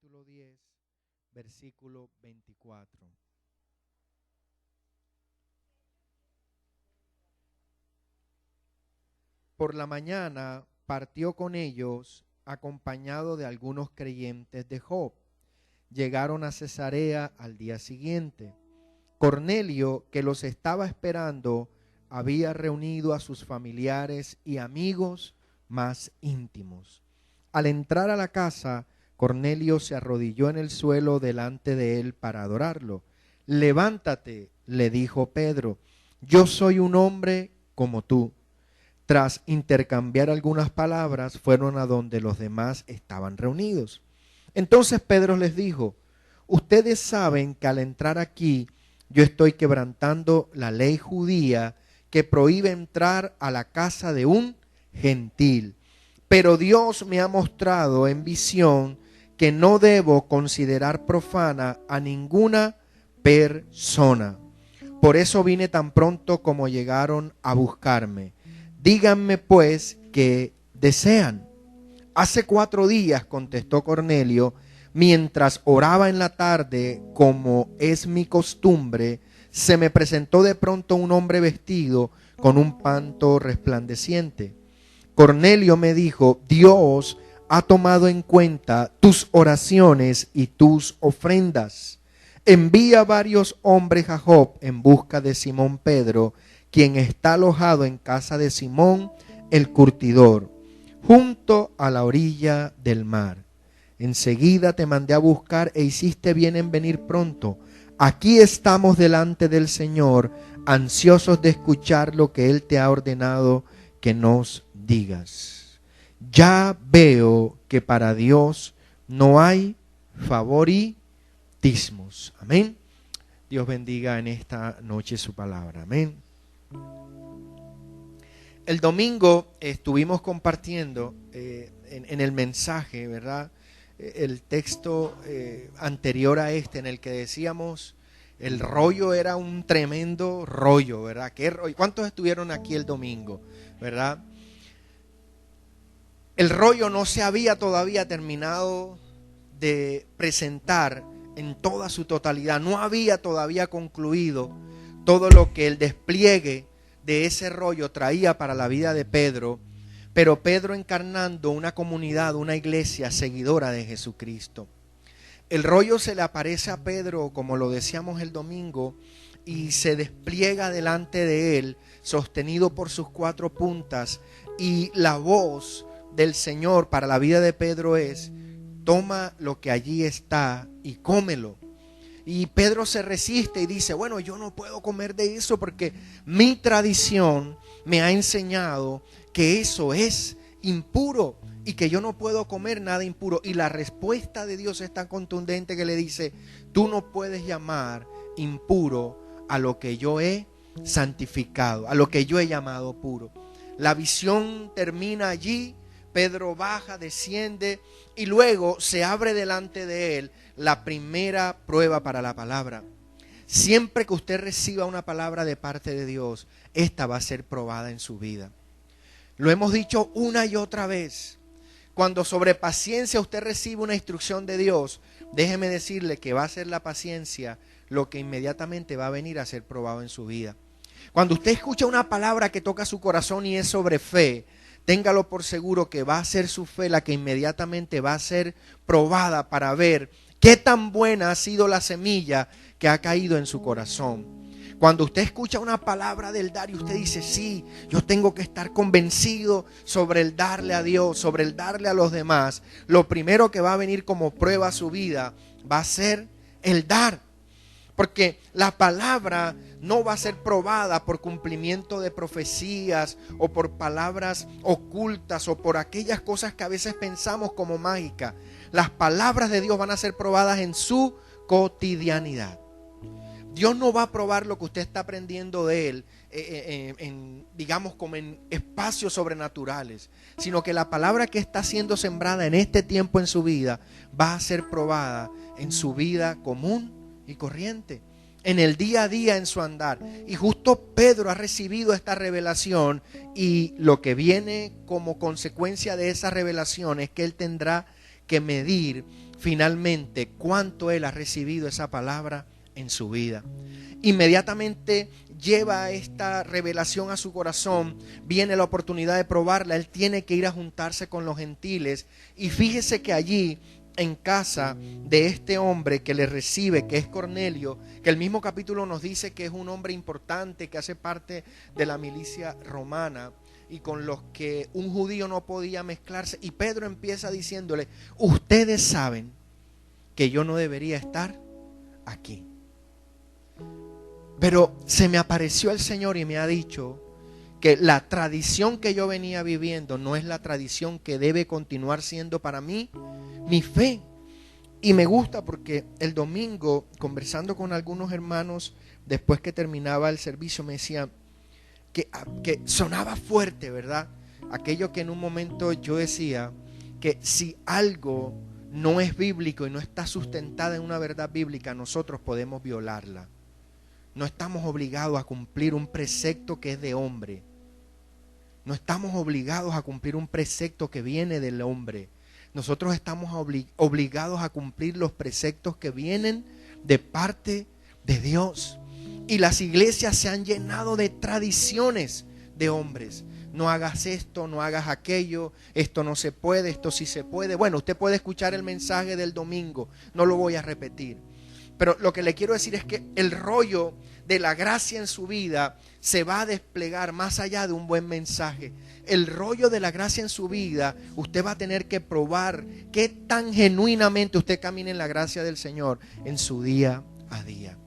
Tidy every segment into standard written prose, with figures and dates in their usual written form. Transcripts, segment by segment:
capítulo 10, versículo 24. Por la mañana partió con ellos, acompañado de algunos creyentes de Job. Llegaron a Cesarea al día siguiente. Cornelio, que los estaba esperando, había reunido a sus familiares y amigos más íntimos. Al entrar a la casa, Cornelio se arrodilló en el suelo delante de él para adorarlo. «Levántate», le dijo Pedro, «yo soy un hombre como tú». Tras intercambiar algunas palabras, fueron a donde los demás estaban reunidos. Entonces Pedro les dijo: «Ustedes saben que al entrar aquí, yo estoy quebrantando la ley judía que prohíbe entrar a la casa de un gentil. Pero Dios me ha mostrado en visión que no debo considerar profana a ninguna persona. Por eso vine tan pronto como llegaron a buscarme. Díganme pues qué desean». «Hace 4 días», contestó Cornelio, «mientras oraba en la tarde, como es mi costumbre, se me presentó de pronto un hombre vestido con un manto resplandeciente. Cornelio me dijo: Dios ha tomado en cuenta tus oraciones y tus ofrendas. Envía varios hombres a Job en busca de Simón Pedro, quien está alojado en casa de Simón el curtidor, junto a la orilla del mar. Enseguida te mandé a buscar e hiciste bien en venir pronto. Aquí estamos delante del Señor, ansiosos de escuchar lo que Él te ha ordenado que nos digas». Ya veo que para Dios no hay favoritismos. Amén. Dios bendiga en esta noche su palabra. Amén. El domingo estuvimos compartiendo en el mensaje, ¿verdad?, el texto anterior a este, en el que decíamos el rollo era un tremendo rollo, ¿verdad? ¿Qué rollo? ¿Cuántos estuvieron aquí el domingo, verdad? El rollo no se había todavía terminado de presentar en toda su totalidad. No había todavía concluido todo lo que el despliegue de ese rollo traía para la vida de Pedro, pero Pedro encarnando una comunidad, una iglesia seguidora de Jesucristo. El rollo se le aparece a Pedro, como lo decíamos el domingo, y se despliega delante de él, sostenido por sus 4 puntas, y la voz del Señor para la vida de Pedro es: toma lo que allí está y cómelo. Y Pedro se resiste y dice: bueno, yo no puedo comer de eso porque mi tradición me ha enseñado que eso es impuro y que yo no puedo comer nada impuro. Y la respuesta de Dios es tan contundente que le dice: tú no puedes llamar impuro a lo que yo he santificado, a lo que yo he llamado puro. La visión termina allí. Pedro baja, desciende y luego se abre delante de él la primera prueba para la palabra. Siempre que usted reciba una palabra de parte de Dios, esta va a ser probada en su vida. Lo hemos dicho una y otra vez. Cuando sobre paciencia usted recibe una instrucción de Dios, déjeme decirle que va a ser la paciencia lo que inmediatamente va a venir a ser probado en su vida. Cuando usted escucha una palabra que toca su corazón y es sobre fe, téngalo por seguro que va a ser su fe la que inmediatamente va a ser probada para ver qué tan buena ha sido la semilla que ha caído en su corazón. Cuando usted escucha una palabra del dar y usted dice: sí, yo tengo que estar convencido sobre el darle a Dios, sobre el darle a los demás, lo primero que va a venir como prueba a su vida va a ser el dar. Porque la palabra no va a ser probada por cumplimiento de profecías o por palabras ocultas o por aquellas cosas que a veces pensamos como mágicas. Las palabras de Dios van a ser probadas en su cotidianidad. Dios no va a probar lo que usted está aprendiendo de Él, digamos como en espacios sobrenaturales, sino que la palabra que está siendo sembrada en este tiempo en su vida va a ser probada en su vida común y corriente, en el día a día, en su andar. Y justo Pedro ha recibido esta revelación, y lo que viene como consecuencia de esa revelación es que él tendrá que medir finalmente cuánto él ha recibido esa palabra en su vida. Inmediatamente lleva esta revelación a su corazón, viene la oportunidad de probarla, él tiene que ir a juntarse con los gentiles, y fíjese que allí en casa de este hombre que le recibe, que es Cornelio, que el mismo capítulo nos dice que es un hombre importante, que hace parte de la milicia romana y con los que un judío no podía mezclarse, y Pedro empieza diciéndole: ustedes saben que yo no debería estar aquí, pero se me apareció el Señor y me ha dicho que la tradición que yo venía viviendo no es la tradición que debe continuar siendo para mí mi fe. Y me gusta porque el domingo, conversando con algunos hermanos después que terminaba el servicio, me decían que sonaba fuerte, ¿verdad? Aquello que en un momento yo decía, que si algo no es bíblico y no está sustentada en una verdad bíblica, nosotros podemos violarla. No estamos obligados a cumplir un precepto que es de hombre. No estamos obligados a cumplir un precepto que viene del hombre. Nosotros estamos obligados a cumplir los preceptos que vienen de parte de Dios. Y las iglesias se han llenado de tradiciones de hombres. No hagas esto, no hagas aquello, esto no se puede, esto sí se puede. Bueno, usted puede escuchar el mensaje del domingo, no lo voy a repetir. Pero lo que le quiero decir es que el rollo de la gracia en su vida se va a desplegar más allá de un buen mensaje. El rollo de la gracia en su vida, usted va a tener que probar qué tan genuinamente usted camina en la gracia del Señor en su día a día.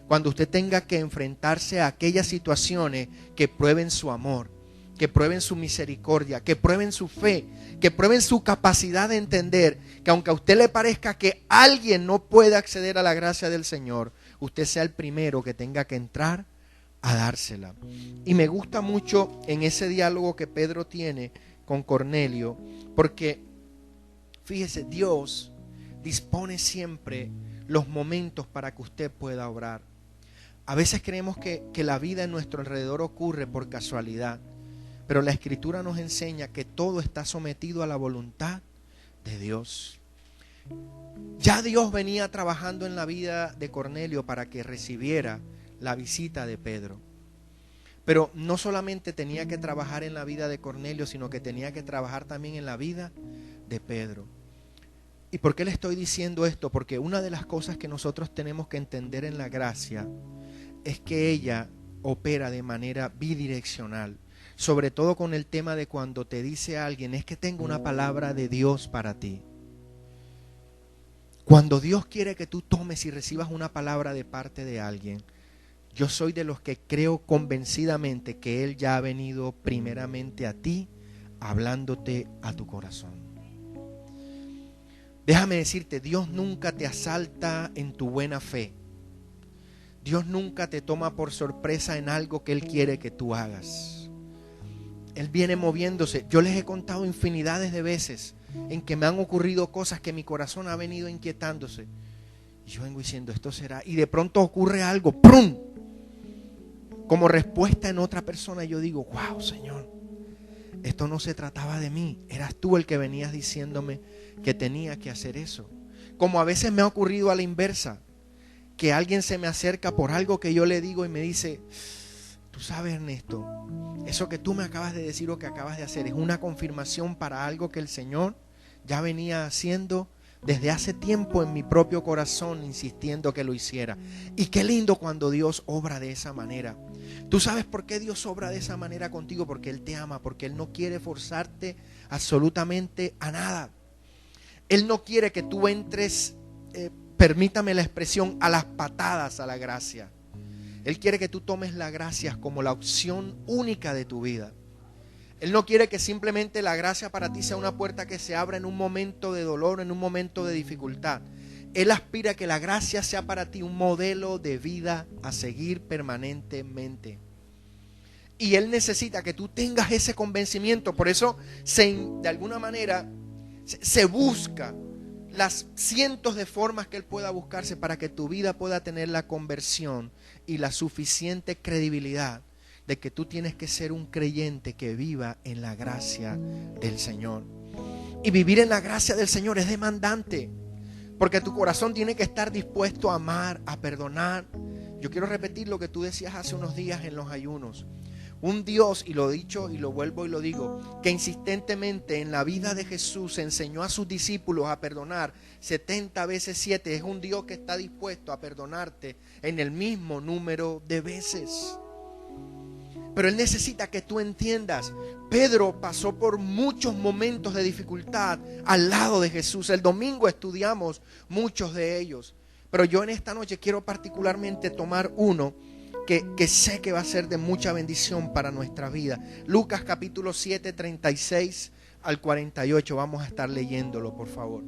Cuando usted tenga que enfrentarse a aquellas situaciones que prueben su amor, que prueben su misericordia, que prueben su fe, que prueben su capacidad de entender que aunque a usted le parezca que alguien no puede acceder a la gracia del Señor, usted sea el primero que tenga que entrar a dársela. Y me gusta mucho en ese diálogo que Pedro tiene con Cornelio, porque fíjese, Dios dispone siempre los momentos para que usted pueda obrar. A veces creemos que la vida en nuestro alrededor ocurre por casualidad, pero la Escritura nos enseña que todo está sometido a la voluntad de Dios. Ya Dios venía trabajando en la vida de Cornelio para que recibiera la visita de Pedro. Pero no solamente tenía que trabajar en la vida de Cornelio, sino que tenía que trabajar también en la vida de Pedro. ¿Y por qué le estoy diciendo esto? Porque una de las cosas que nosotros tenemos que entender en la gracia es que ella opera de manera bidireccional. Sobre todo con el tema de cuando te dice alguien, es que tengo una palabra de Dios para ti. Cuando Dios quiere que tú tomes y recibas una palabra de parte de alguien, yo soy de los que creo convencidamente que Él ya ha venido primeramente a ti, hablándote a tu corazón. Déjame decirte, Dios nunca te asalta en tu buena fe. Dios nunca te toma por sorpresa en algo que Él quiere que tú hagas. Él viene moviéndose. Yo les he contado infinidades de veces en que me han ocurrido cosas que mi corazón ha venido inquietándose. Y yo vengo diciendo, esto será. Y de pronto ocurre algo, ¡prum!, como respuesta en otra persona. Y yo digo, wow, Señor, esto no se trataba de mí. Eras tú el que venías diciéndome que tenía que hacer eso. Como a veces me ha ocurrido a la inversa, que alguien se me acerca por algo que yo le digo y me dice, tú sabes, Ernesto, eso que tú me acabas de decir o que acabas de hacer es una confirmación para algo que el Señor ya venía haciendo desde hace tiempo en mi propio corazón, insistiendo que lo hiciera. Y qué lindo cuando Dios obra de esa manera. ¿Tú sabes por qué Dios obra de esa manera contigo? Porque Él te ama, porque Él no quiere forzarte absolutamente a nada. Él no quiere que tú entres, permítame la expresión, a las patadas a la gracia. Él quiere que tú tomes la gracia como la opción única de tu vida. Él no quiere que simplemente la gracia para ti sea una puerta que se abra en un momento de dolor, en un momento de dificultad. Él aspira a que la gracia sea para ti un modelo de vida a seguir permanentemente. Y Él necesita que tú tengas ese convencimiento. Por eso, de alguna manera, se busca las cientos de formas que Él pueda buscarse para que tu vida pueda tener la conversión y la suficiente credibilidad de que tú tienes que ser un creyente que viva en la gracia del Señor. Y vivir en la gracia del Señor es demandante. Porque tu corazón tiene que estar dispuesto a amar, a perdonar. Yo quiero repetir lo que tú decías hace unos días en los ayunos. Un Dios, y lo he dicho y lo vuelvo y lo digo, que insistentemente en la vida de Jesús enseñó a sus discípulos a perdonar 70 veces 7. Es un Dios que está dispuesto a perdonarte en el mismo número de veces. Pero Él necesita que tú entiendas. Pedro pasó por muchos momentos de dificultad al lado de Jesús. El domingo estudiamos muchos de ellos. Pero yo en esta noche quiero particularmente tomar uno que sé que va a ser de mucha bendición para nuestra vida. Lucas capítulo 7, 36 al 48. Vamos a estar leyéndolo, por favor.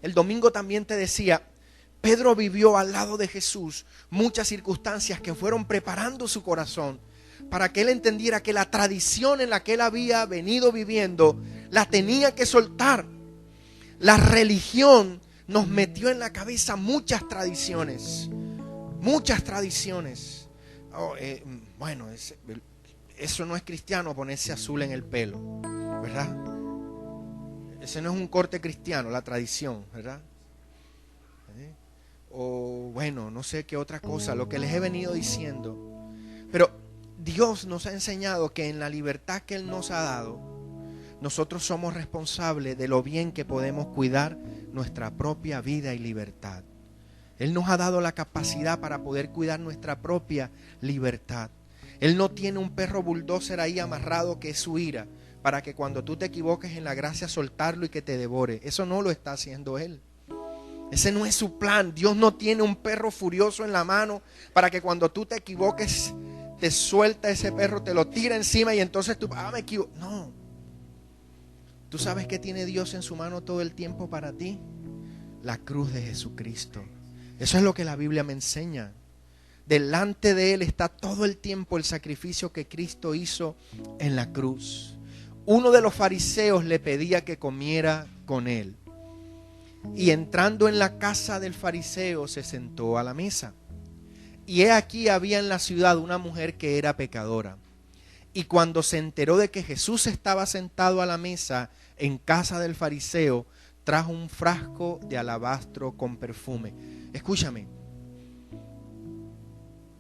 El domingo también te decía, Pedro vivió al lado de Jesús muchas circunstancias que fueron preparando su corazón para que él entendiera que la tradición en la que él había venido viviendo la tenía que soltar. La religión nos metió en la cabeza muchas tradiciones. Muchas tradiciones. Bueno, eso no es cristiano, ponerse azul en el pelo, ¿verdad? Ese no es un corte cristiano, la tradición, ¿verdad? O bueno, no sé qué otra cosa, lo que les he venido diciendo. Pero Dios nos ha enseñado que en la libertad que Él nos ha dado, nosotros somos responsables de lo bien que podemos cuidar nuestra propia vida y libertad. Él nos ha dado la capacidad para poder cuidar nuestra propia libertad. Él no tiene un perro bulldozer ahí amarrado que es su ira, para que cuando tú te equivoques en la gracia soltarlo y que te devore. Eso no lo está haciendo Él. Ese no es su plan. Dios no tiene un perro furioso en la mano para que cuando tú te equivoques te suelta ese perro, te lo tira encima y entonces tú, me equivoco. No. ¿Tú sabes qué tiene Dios en su mano todo el tiempo para ti? La cruz de Jesucristo. Eso es lo que la Biblia me enseña. Delante de Él está todo el tiempo el sacrificio que Cristo hizo en la cruz. Uno de los fariseos le pedía que comiera con Él. Y entrando en la casa del fariseo se sentó a la mesa. Y he aquí había en la ciudad una mujer que era pecadora. Y cuando se enteró de que Jesús estaba sentado a la mesa en casa del fariseo, trajo un frasco de alabastro con perfume. Escúchame.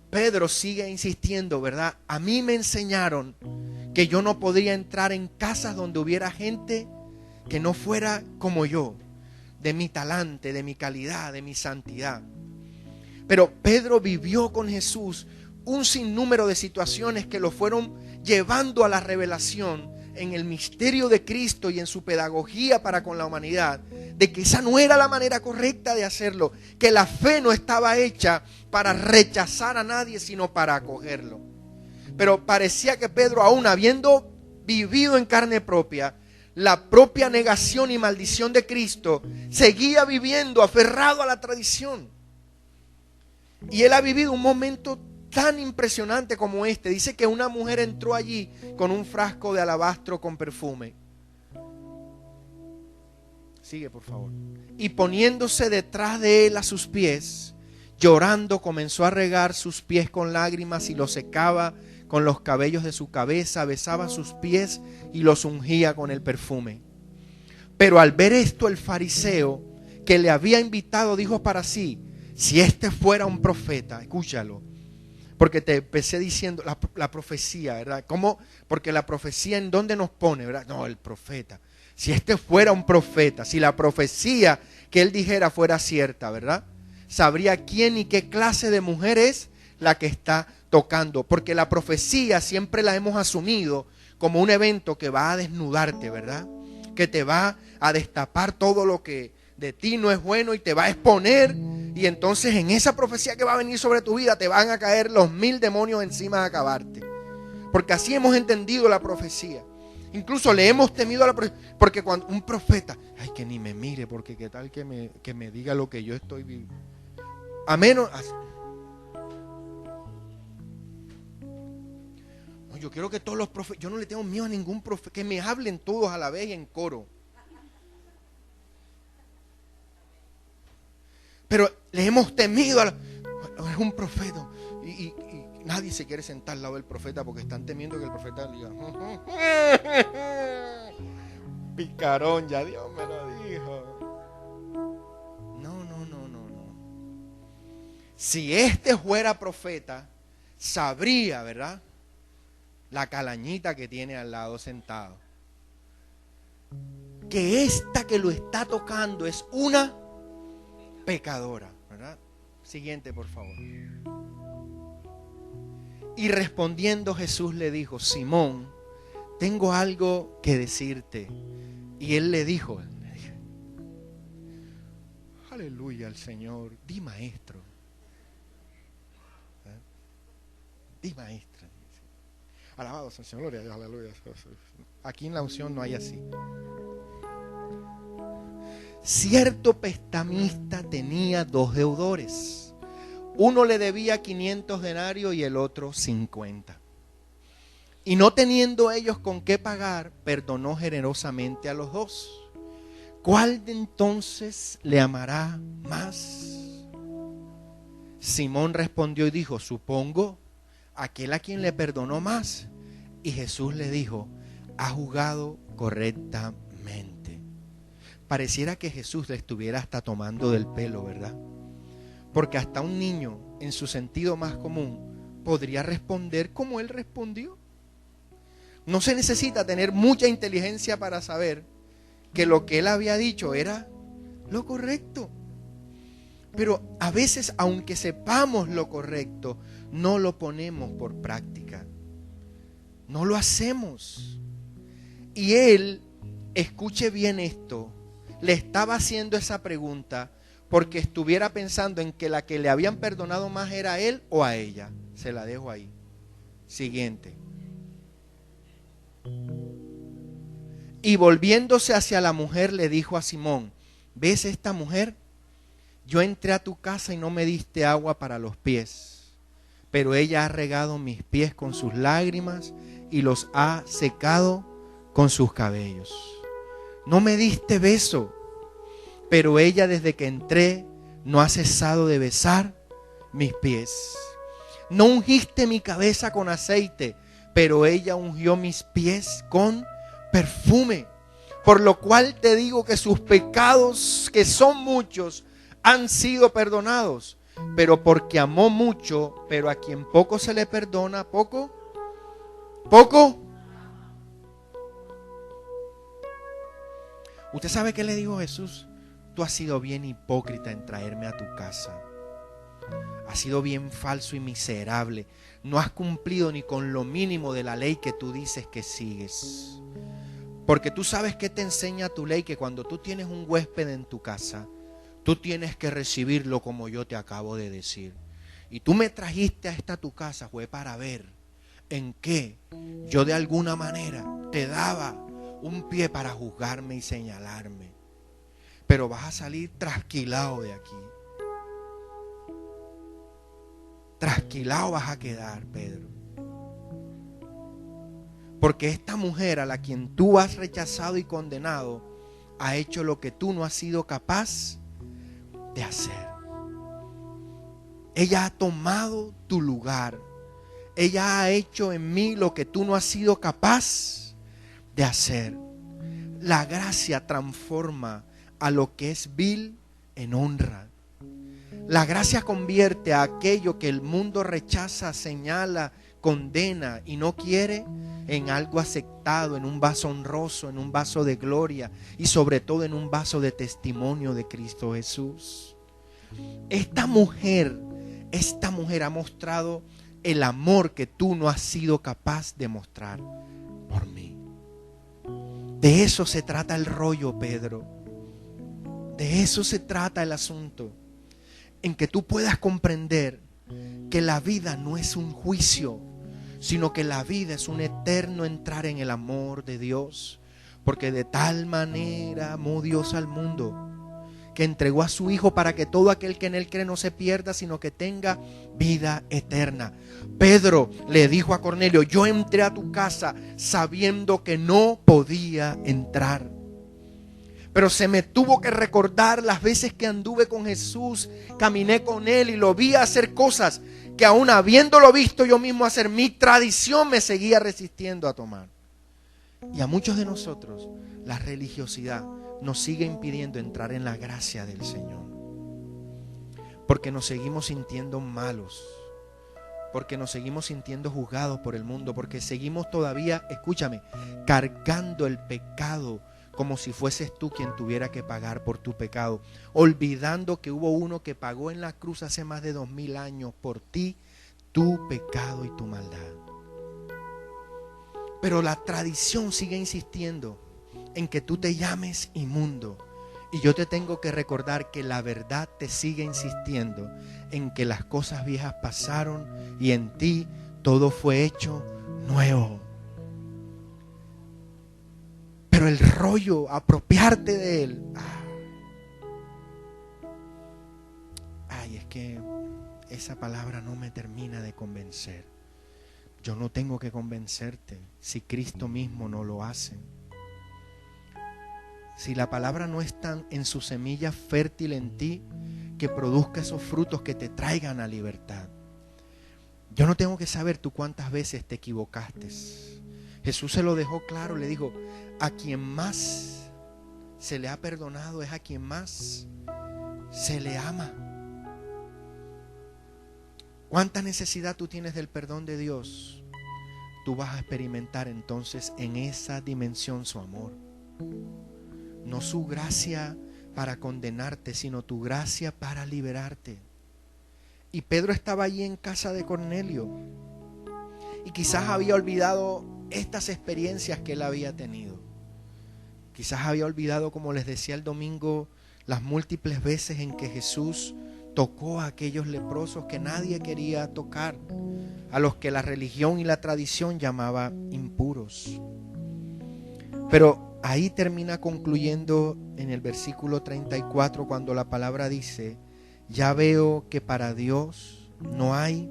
Pedro sigue insistiendo, ¿verdad? A mí me enseñaron que yo no podría entrar en casas donde hubiera gente que no fuera como yo, de mi talante, de mi calidad, de mi santidad. Pero Pedro vivió con Jesús un sinnúmero de situaciones que lo fueron llevando a la revelación en el misterio de Cristo y en su pedagogía para con la humanidad, de que esa no era la manera correcta de hacerlo, que la fe no estaba hecha para rechazar a nadie, sino para acogerlo. Pero parecía que Pedro, aún habiendo vivido en carne propia la propia negación y maldición de Cristo, seguía viviendo aferrado a la tradición. Y él ha vivido un momento tan impresionante como este. Dice que una mujer entró allí con un frasco de alabastro con perfume. Sigue, por favor. Y poniéndose detrás de él a sus pies, llorando, comenzó a regar sus pies con lágrimas y los secaba con los cabellos de su cabeza, besaba sus pies y los ungía con el perfume. Pero al ver esto, el fariseo que le había invitado dijo para sí: si este fuera un profeta, escúchalo, porque te empecé diciendo la profecía, ¿verdad? ¿Cómo? Porque la profecía, ¿en dónde nos pone, verdad? No, el profeta. Si este fuera un profeta, si la profecía que él dijera fuera cierta, ¿verdad? Sabría quién y qué clase de mujer es la que está tocando. Porque la profecía siempre la hemos asumido como un evento que va a desnudarte, ¿verdad? Que te va a destapar todo lo que de ti no es bueno y te va a exponer. Y entonces en esa profecía que va a venir sobre tu vida te van a caer los 1000 demonios encima a acabarte. Porque así hemos entendido la profecía. Incluso le hemos temido a la profecía. Porque cuando un profeta, ay, que ni me mire, porque qué tal que me diga lo que yo estoy viviendo. A menos... No, yo quiero que todos los profetas, yo no le tengo miedo a ningún profeta, que me hablen todos a la vez y en coro. Pero le hemos temido es un profeta y nadie se quiere sentar al lado del profeta porque están temiendo que el profeta diga picarón, ya Dios me lo dijo. si este fuera profeta, sabría, ¿verdad?, la calañita que tiene al lado sentado, que esta que lo está tocando es una pecadora, ¿verdad? Siguiente, por favor. Y respondiendo Jesús le dijo: Simón, tengo algo que decirte. Y él le dijo, aleluya al Señor, di maestro. Di maestra. Alabado sea el Señor, gloria a Dios, aleluya. Aquí en la unción no hay así. Cierto prestamista tenía 2 deudores. Uno le debía 500 denarios y el otro 50. Y no teniendo ellos con qué pagar, perdonó generosamente a los 2. ¿Cuál de entonces le amará más? Simón respondió y dijo: supongo aquel a quien le perdonó más. Y Jesús le dijo: ha juzgado correctamente. Pareciera que Jesús le estuviera hasta tomando del pelo, ¿verdad? Porque hasta un niño, en su sentido más común, podría responder como él respondió. No se necesita tener mucha inteligencia para saber que lo que él había dicho era lo correcto. Pero a veces, aunque sepamos lo correcto, no lo ponemos por práctica. No lo hacemos. Y él, escuche bien esto, le estaba haciendo esa pregunta porque estuviera pensando en que la que le habían perdonado más era a él o a ella. Se la dejo ahí. Siguiente. Y volviéndose hacia la mujer le dijo a Simón: ¿ves esta mujer? Yo entré a tu casa y no me diste agua para los pies, pero ella ha regado mis pies con sus lágrimas y los ha secado con sus cabellos. No me diste beso, pero ella desde que entré no ha cesado de besar mis pies. No ungiste mi cabeza con aceite, pero ella ungió mis pies con perfume. Por lo cual te digo que sus pecados, que son muchos, han sido perdonados. Pero porque amó mucho, pero a quien poco se le perdona, poco. ¿Usted sabe qué le dijo Jesús? Tú has sido bien hipócrita en traerme a tu casa. Has sido bien falso y miserable. No has cumplido ni con lo mínimo de la ley que tú dices que sigues. Porque tú sabes que te enseña tu ley, que cuando tú tienes un huésped en tu casa, tú tienes que recibirlo como yo te acabo de decir. Y tú me trajiste a esta tu casa fue para ver en qué yo de alguna manera te daba un pie para juzgarme y señalarme. Pero vas a salir trasquilado de aquí. Trasquilado vas a quedar, Pedro. Porque esta mujer a la quien tú has rechazado y condenado ha hecho lo que tú no has sido capaz de hacer. Ella ha tomado tu lugar. Ella ha hecho en mí lo que tú no has sido capaz de hacer. La gracia transforma a lo que es vil en honra. La gracia convierte a aquello que el mundo rechaza, señala, condena y no quiere en algo aceptado, en un vaso honroso, en un vaso de gloria y sobre todo en un vaso de testimonio de Cristo Jesús. Esta mujer ha mostrado el amor que tú no has sido capaz de mostrar por mí. De eso se trata el rollo, Pedro. De eso se trata el asunto. En que tú puedas comprender que la vida no es un juicio, sino que la vida es un eterno entrar en el amor de Dios. Porque de tal manera amó Dios al mundo, que entregó a su Hijo para que todo aquel que en Él cree no se pierda, sino que tenga vida eterna. Pedro le dijo a Cornelio: yo entré a tu casa sabiendo que no podía entrar. Pero se me tuvo que recordar las veces que anduve con Jesús, caminé con Él y lo vi hacer cosas que aún habiéndolo visto yo mismo hacer, mi tradición me seguía resistiendo a tomar. Y a muchos de nosotros la religiosidad nos sigue impidiendo entrar en la gracia del Señor. porque nos seguimos sintiendo malos, porque nos seguimos sintiendo juzgados por el mundo, porque seguimos todavía, escúchame, cargando el pecado como si fueses tú quien tuviera que pagar por tu pecado, olvidando que hubo uno que pagó en la cruz hace más de 2000 años por ti, tu pecado y tu maldad. Pero la tradición sigue insistiendo en que tú te llames inmundo. Y yo te tengo que recordar que la verdad te sigue insistiendo en que las cosas viejas pasaron y en ti todo fue hecho nuevo. Pero el rollo, apropiarte de él. Ay, es que esa palabra no me termina de convencer. Yo no tengo que convencerte si Cristo mismo no lo hace. Si la palabra no está en su semilla fértil en ti, que produzca esos frutos que te traigan a libertad. Yo no tengo que saber tú cuántas veces te equivocaste. Jesús se lo dejó claro, le dijo, a quien más se le ha perdonado es a quien más se le ama. ¿Cuánta necesidad tú tienes del perdón de Dios? Tú vas a experimentar entonces en esa dimensión su amor. No su gracia para condenarte, sino tu gracia para liberarte. Y Pedro estaba allí en casa de Cornelio. Y quizás había olvidado estas experiencias que él había tenido. Quizás había olvidado, como les decía el domingo, las múltiples veces en que Jesús tocó a aquellos leprosos que nadie quería tocar, a los que la religión y la tradición llamaba impuros. Pero ahí termina concluyendo en el versículo 34 cuando la palabra dice, ya veo que para Dios no hay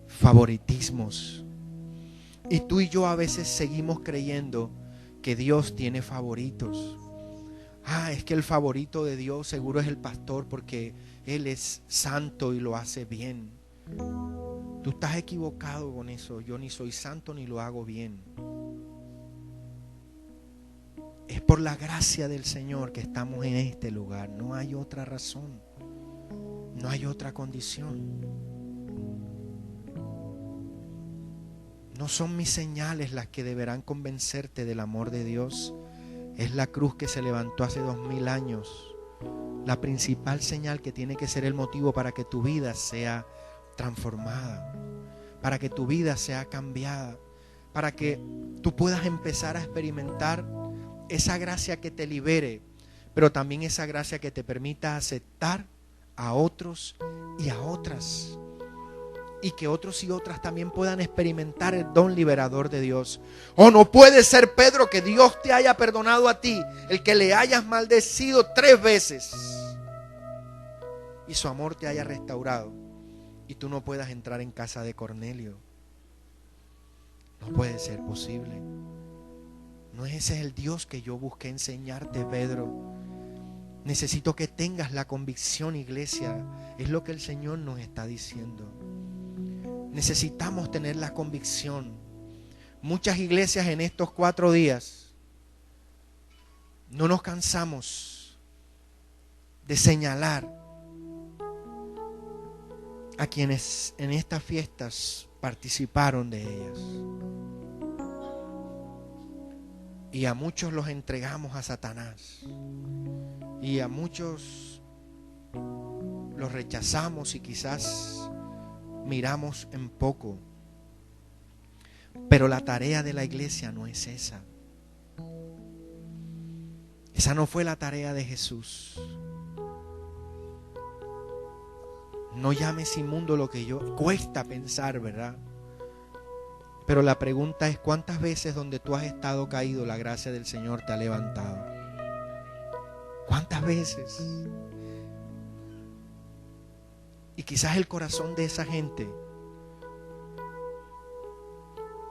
favoritismos. Y tú y yo a veces seguimos creyendo que Dios tiene favoritos. Es que el favorito de Dios seguro es el pastor porque Él es santo y lo hace bien. Tú estás equivocado con eso. Yo ni soy santo ni lo hago bien. Es por la gracia del Señor que estamos en este lugar. No hay otra razón. No hay otra condición. No son mis señales las que deberán convencerte del amor de Dios. Es la cruz que se levantó hace 2000 años. La principal señal que tiene que ser el motivo para que tu vida sea transformada, para que tu vida sea cambiada, para que tú puedas empezar a experimentar esa gracia que te libere, pero también esa gracia que te permita aceptar a otros y a otras, y que otros y otras también puedan experimentar el don liberador de Dios. No puede ser, Pedro, que Dios te haya perdonado a ti, el que le hayas maldecido 3 veces y su amor te haya restaurado y tú no puedas entrar en casa de Cornelio. No puede ser posible. No ese es el Dios que yo busqué enseñarte, Pedro. Necesito que tengas la convicción, iglesia. Es lo que el Señor nos está diciendo. Necesitamos tener la convicción. Muchas iglesias en estos 4 días no nos cansamos de señalar a quienes en estas fiestas participaron de ellas. Y a muchos los entregamos a Satanás. Y a muchos los rechazamos y quizás miramos en poco. Pero la tarea de la iglesia no es esa. Esa no fue la tarea de Jesús. No llames inmundo lo que yo... Cuesta pensar, ¿verdad? Pero la pregunta es, ¿cuántas veces donde tú has estado caído la gracia del Señor te ha levantado? ¿Cuántas veces? Y quizás el corazón de esa gente,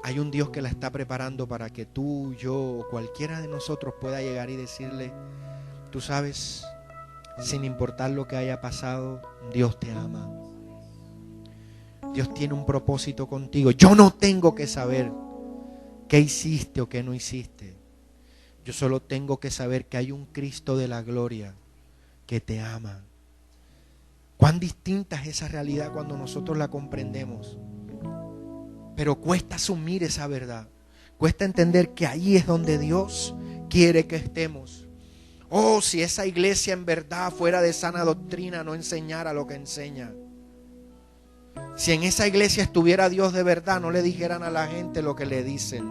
hay un Dios que la está preparando para que tú, yo o cualquiera de nosotros pueda llegar y decirle, tú sabes, sin importar lo que haya pasado, Dios te ama. Dios tiene un propósito contigo. Yo no tengo que saber qué hiciste o qué no hiciste. Yo solo tengo que saber que hay un Cristo de la gloria que te ama. Cuán distinta es esa realidad cuando nosotros la comprendemos. Pero cuesta asumir esa verdad. Cuesta entender que ahí es donde Dios quiere que estemos. Oh, si esa iglesia en verdad fuera de sana doctrina, no enseñara lo que enseña. Si en esa iglesia estuviera Dios de verdad, no le dijeran a la gente lo que le dicen.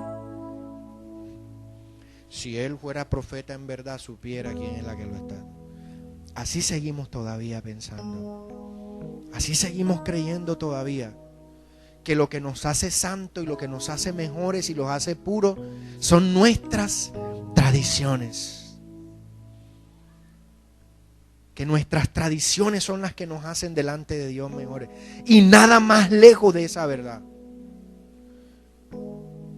Si Él fuera profeta en verdad, supiera quién es la que lo está. Así seguimos todavía pensando. Así seguimos creyendo todavía que lo que nos hace santos y lo que nos hace mejores y los hace puros son nuestras tradiciones. Que nuestras tradiciones son las que nos hacen delante de Dios mejores. Y nada más lejos de esa verdad.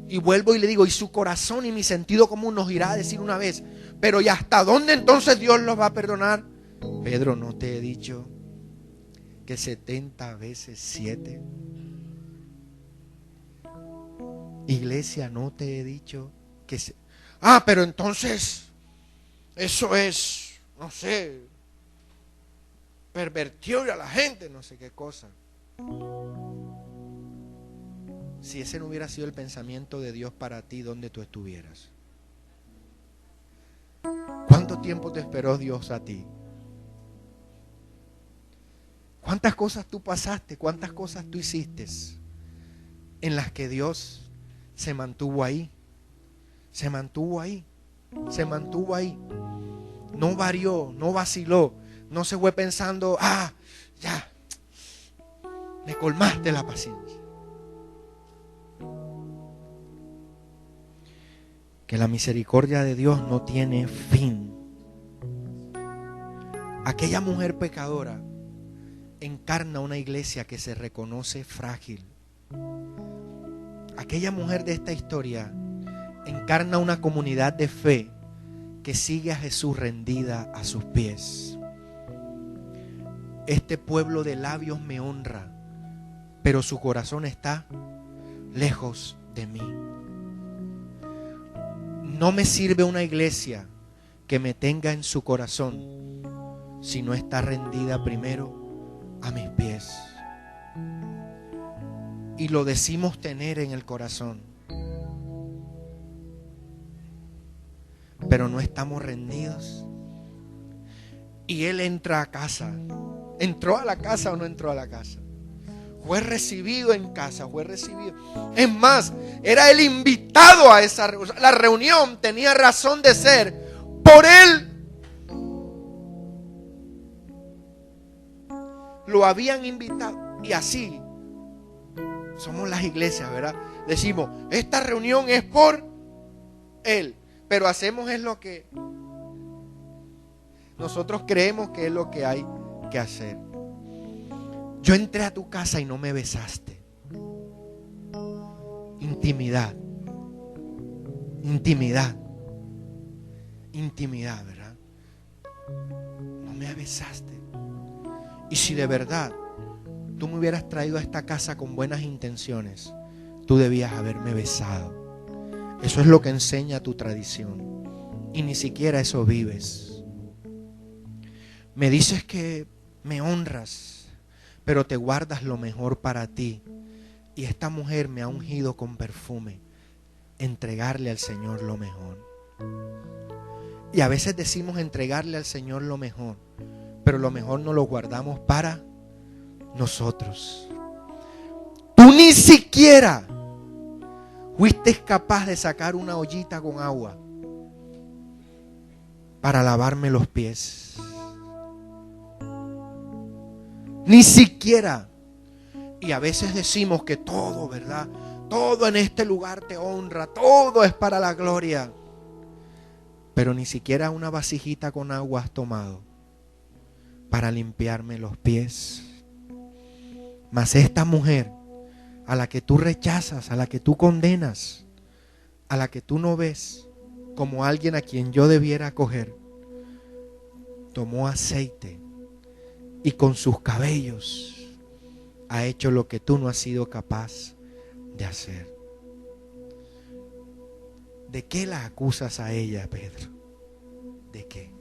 Y vuelvo y le digo, y su corazón y mi sentido común nos irá a decir una vez, pero ¿y hasta dónde entonces Dios los va a perdonar? Pedro, ¿no te he dicho que 70 veces 7? Iglesia, ¿no te he dicho que pero entonces eso es, no sé, pervertió a la gente, no sé qué cosa. Si ese no hubiera sido el pensamiento de Dios para ti, ¿dónde tú estuvieras? ¿Cuánto tiempo te esperó Dios a ti? ¿Cuántas cosas tú pasaste? ¿Cuántas cosas tú hiciste en las que Dios se mantuvo ahí? Se mantuvo ahí. Se mantuvo ahí. No varió, no vaciló. No se fue pensando, ya, me colmaste la paciencia. Que la misericordia de Dios no tiene fin. Aquella mujer pecadora encarna una iglesia que se reconoce frágil. Aquella mujer de esta historia encarna una comunidad de fe que sigue a Jesús rendida a sus pies. Este pueblo de labios me honra, pero su corazón está lejos de mí. No me sirve una iglesia que me tenga en su corazón si no está rendida primero a mis pies. Y lo decimos tener en el corazón, pero no estamos rendidos. Y él entra a casa. ¿Entró a la casa o no entró a la casa? Fue recibido en casa, fue recibido. Es más, era el invitado a esa reunión. La reunión tenía razón de ser por él. Lo habían invitado. Y así somos las iglesias, ¿verdad? Decimos, esta reunión es por él. Pero hacemos es lo que nosotros creemos que es lo que hay que hacer. Yo entré a tu casa y no me besaste. Intimidad. Intimidad. Intimidad, ¿verdad? No me besaste. Y si de verdad tú me hubieras traído a esta casa con buenas intenciones, tú debías haberme besado. Eso es lo que enseña tu tradición. Y ni siquiera eso vives. Me dices que me honras, pero te guardas lo mejor para ti. Y esta mujer me ha ungido con perfume. Entregarle al Señor lo mejor. Y a veces decimos entregarle al Señor lo mejor, pero lo mejor no lo guardamos para nosotros. Tú ni siquiera fuiste capaz de sacar una ollita con agua para lavarme los pies. Ni siquiera. Y a veces decimos que todo, ¿verdad? Todo en este lugar te honra, todo es para la gloria. Pero ni siquiera una vasijita con agua has tomado para limpiarme los pies. Mas esta mujer, a la que tú rechazas, a la que tú condenas, a la que tú no ves como alguien a quien yo debiera acoger, tomó aceite y con sus cabellos ha hecho lo que tú no has sido capaz de hacer. ¿De qué la acusas a ella, Pedro? ¿De qué,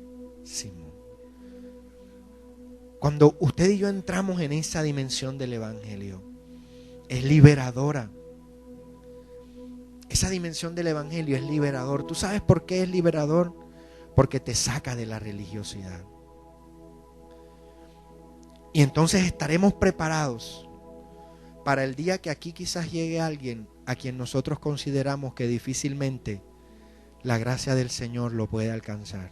Simón? Cuando usted y yo entramos en esa dimensión del Evangelio, es liberadora. Esa dimensión del Evangelio es liberador. ¿Tú sabes por qué es liberador? Porque te saca de la religiosidad. Y entonces estaremos preparados para el día que aquí quizás llegue alguien a quien nosotros consideramos que difícilmente la gracia del Señor lo puede alcanzar.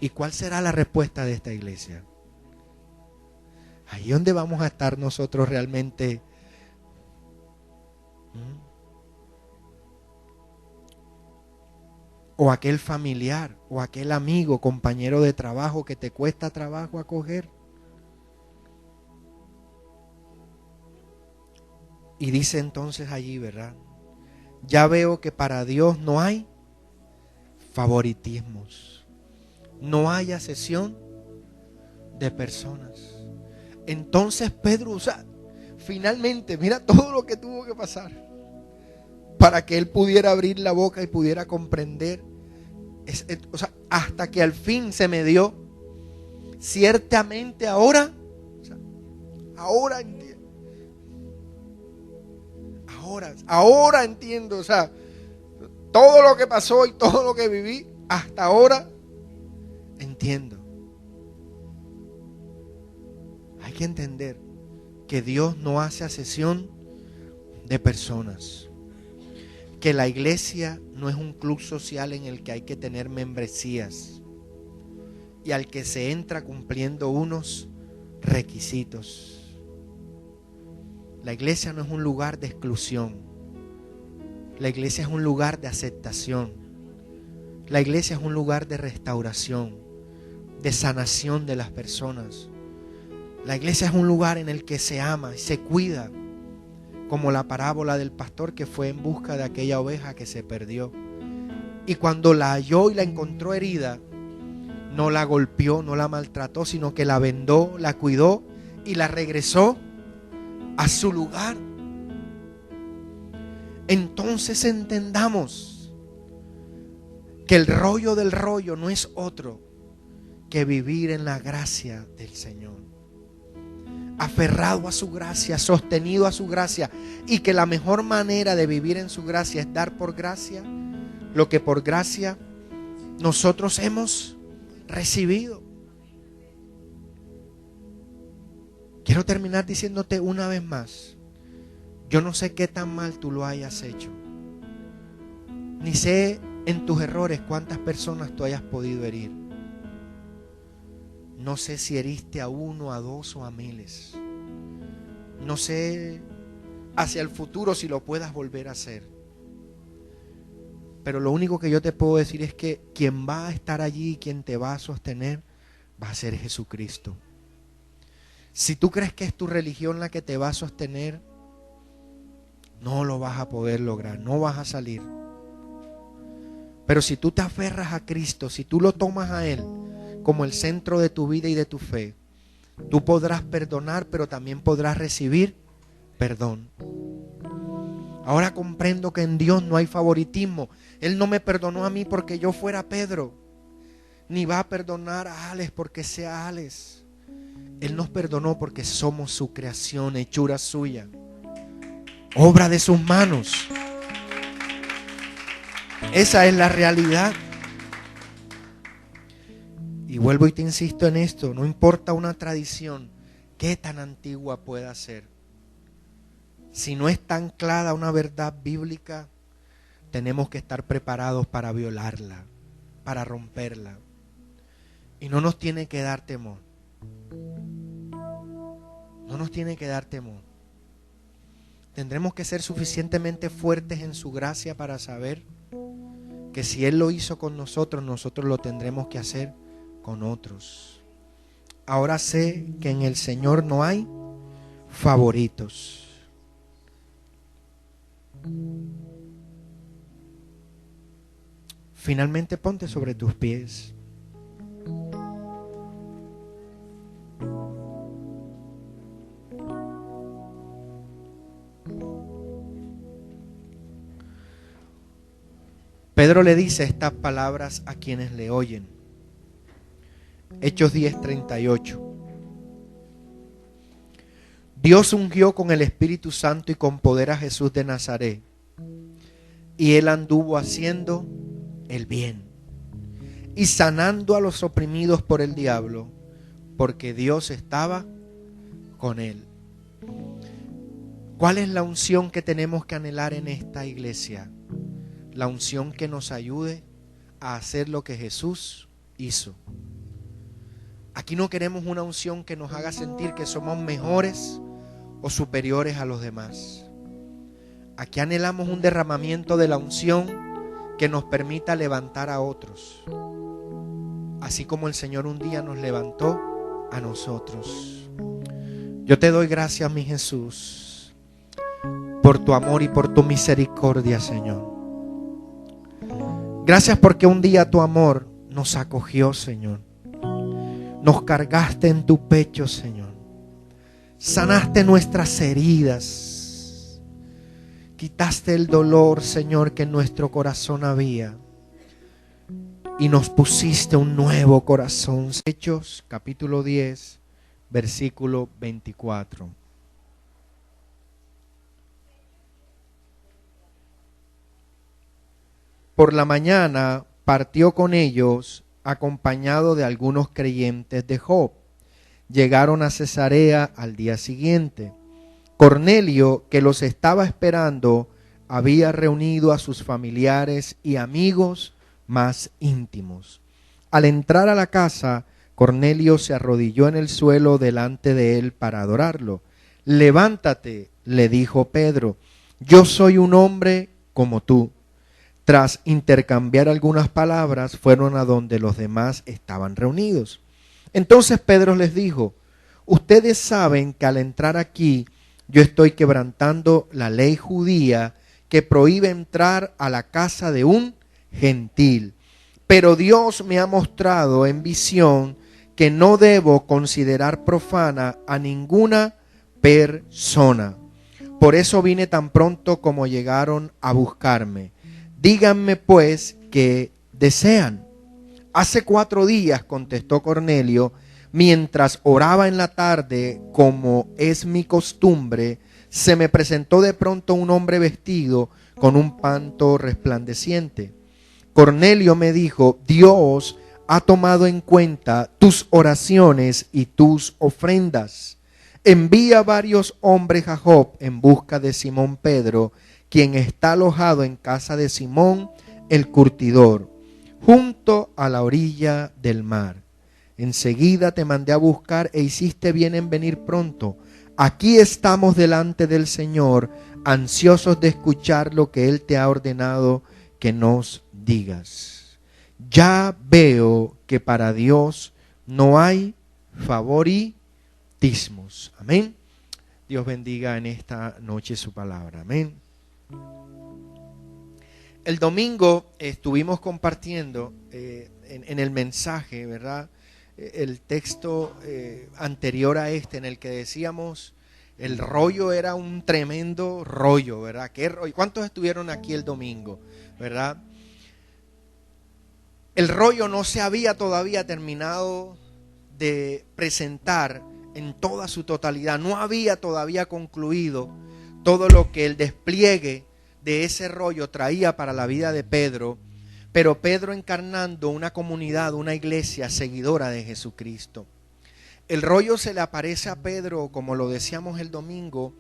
¿Y cuál será la respuesta de esta iglesia? Ahí donde vamos a estar nosotros realmente. O aquel familiar, o aquel amigo, compañero de trabajo que te cuesta trabajo acoger. Y dice entonces allí, ¿verdad? Ya veo que para Dios no hay favoritismos, no hay acepción de personas. Entonces Pedro, o sea, finalmente, mira todo lo que tuvo que pasar para que él pudiera abrir la boca y pudiera comprender. O sea, hasta que al fin se me dio, ciertamente ahora, o sea, ahora entiendo. Ahora entiendo, o sea, todo lo que pasó y todo lo que viví, hasta ahora entiendo. Hay que entender que Dios no hace acepción de personas. Que la iglesia no es un club social en el que hay que tener membresías y al que se entra cumpliendo unos requisitos. La iglesia no es un lugar de exclusión. La iglesia es un lugar de aceptación. La iglesia es un lugar de restauración, de sanación de las personas. La iglesia es un lugar en el que se ama y se cuida, como la parábola del pastor que fue en busca de aquella oveja que se perdió. Y cuando la halló y la encontró herida, no la golpeó, no la maltrató, sino que la vendó, la cuidó y la regresó a su lugar. Entonces entendamos que el rollo del rollo no es otro que vivir en la gracia del Señor, aferrado a su gracia, sostenido a su gracia, y que la mejor manera de vivir en su gracia es dar por gracia lo que por gracia nosotros hemos recibido. Quiero terminar diciéndote una vez más, yo no sé qué tan mal tú lo hayas hecho, ni sé en tus errores cuántas personas tú hayas podido herir. No sé si heriste a uno, a dos o a miles. No sé hacia el futuro si lo puedas volver a hacer. Pero lo único que yo te puedo decir es que quien va a estar allí, quien te va a sostener, va a ser Jesucristo. Si tú crees que es tu religión la que te va a sostener, no lo vas a poder lograr, no vas a salir. Pero si tú te aferras a Cristo, si tú lo tomas a Él como el centro de tu vida y de tu fe, tú podrás perdonar, pero también podrás recibir perdón. Ahora comprendo que en Dios no hay favoritismo. Él no me perdonó a mí porque yo fuera Pedro, ni va a perdonar a Alex porque sea Alex. Él nos perdonó porque somos su creación, hechura suya, obra de sus manos. Esa es la realidad. Y vuelvo y te insisto en esto, no importa una tradición, qué tan antigua pueda ser. Si no está anclada una verdad bíblica, tenemos que estar preparados para violarla, para romperla. Y no nos tiene que dar temor. No nos tiene que dar temor. Tendremos que ser suficientemente fuertes en su gracia para saber que si Él lo hizo con nosotros, nosotros lo tendremos que hacer con otros. Ahora sé que en el Señor no hay favoritos. Finalmente ponte sobre tus pies. Pedro le dice estas palabras a quienes le oyen. Hechos 10:38. Dios ungió con el Espíritu Santo y con poder a Jesús de Nazaret, y él anduvo haciendo el bien y sanando a los oprimidos por el diablo, porque Dios estaba con él. ¿Cuál es la unción que tenemos que anhelar en esta iglesia? La unción que nos ayude a hacer lo que Jesús hizo. Aquí no queremos una unción que nos haga sentir que somos mejores o superiores a los demás. Aquí anhelamos un derramamiento de la unción que nos permita levantar a otros, así como el Señor un día nos levantó a nosotros. Yo te doy gracias, mi Jesús, por tu amor y por tu misericordia, Señor. Gracias porque un día tu amor nos acogió, Señor. Nos cargaste en tu pecho, Señor. Sanaste nuestras heridas. Quitaste el dolor, Señor, que en nuestro corazón había. Y nos pusiste un nuevo corazón. Hechos capítulo 10, versículo 24. Por la mañana partió con ellos acompañado de algunos creyentes de Jope. Llegaron a Cesarea al día siguiente. Cornelio, que los estaba esperando, había reunido a sus familiares y amigos más íntimos. Al entrar a la casa, Cornelio se arrodilló en el suelo delante de él para adorarlo. Levántate, le dijo Pedro, yo soy un hombre como tú. Tras intercambiar algunas palabras, fueron a donde los demás estaban reunidos. Entonces Pedro les dijo, ustedes saben que al entrar aquí yo estoy quebrantando la ley judía que prohíbe entrar a la casa de un gentil. Pero Dios me ha mostrado en visión que no debo considerar profana a ninguna persona. Por eso vine tan pronto como llegaron a buscarme. Díganme pues qué desean. Hace 4 días, contestó Cornelio, mientras oraba en la tarde, como es mi costumbre, se me presentó de pronto un hombre vestido con un manto resplandeciente. Cornelio me dijo, Dios ha tomado en cuenta tus oraciones y tus ofrendas. Envía varios hombres a Jope en busca de Simón Pedro, quien está alojado en casa de Simón el curtidor, junto a la orilla del mar. Enseguida te mandé a buscar e hiciste bien en venir pronto. Aquí estamos delante del Señor, ansiosos de escuchar lo que Él te ha ordenado que nos digas. Ya veo que para Dios no hay favoritismos. Amén. Dios bendiga en esta noche su palabra. Amén. El domingo estuvimos compartiendo en el mensaje, ¿verdad? El texto anterior a este en el que decíamos el rollo era un tremendo rollo, ¿verdad? ¿Qué rollo? ¿Cuántos estuvieron aquí el domingo, verdad? El rollo no se había todavía terminado de presentar en toda su totalidad. No había todavía concluido todo lo que el despliegue de ese rollo traía para la vida de Pedro, pero Pedro encarnando una comunidad, una iglesia seguidora de Jesucristo. El rollo se le aparece a Pedro, como lo decíamos el domingo,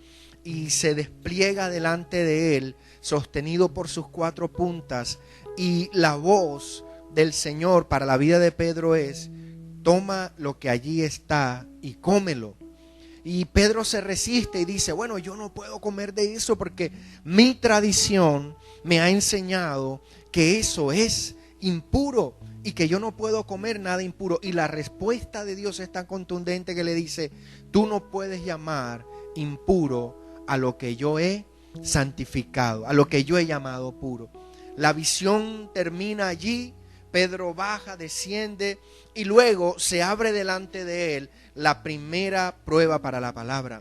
y se despliega delante de él, sostenido por sus 4 puntas, y la voz del Señor para la vida de Pedro es, toma lo que allí está y cómelo. Y Pedro se resiste y dice, bueno, yo no puedo comer de eso porque mi tradición me ha enseñado que eso es impuro y que yo no puedo comer nada impuro. Y la respuesta de Dios es tan contundente que le dice, tú no puedes llamar impuro a lo que yo he santificado, a lo que yo he llamado puro. La visión termina allí, Pedro baja, desciende y luego se abre delante de él la primera prueba para la palabra.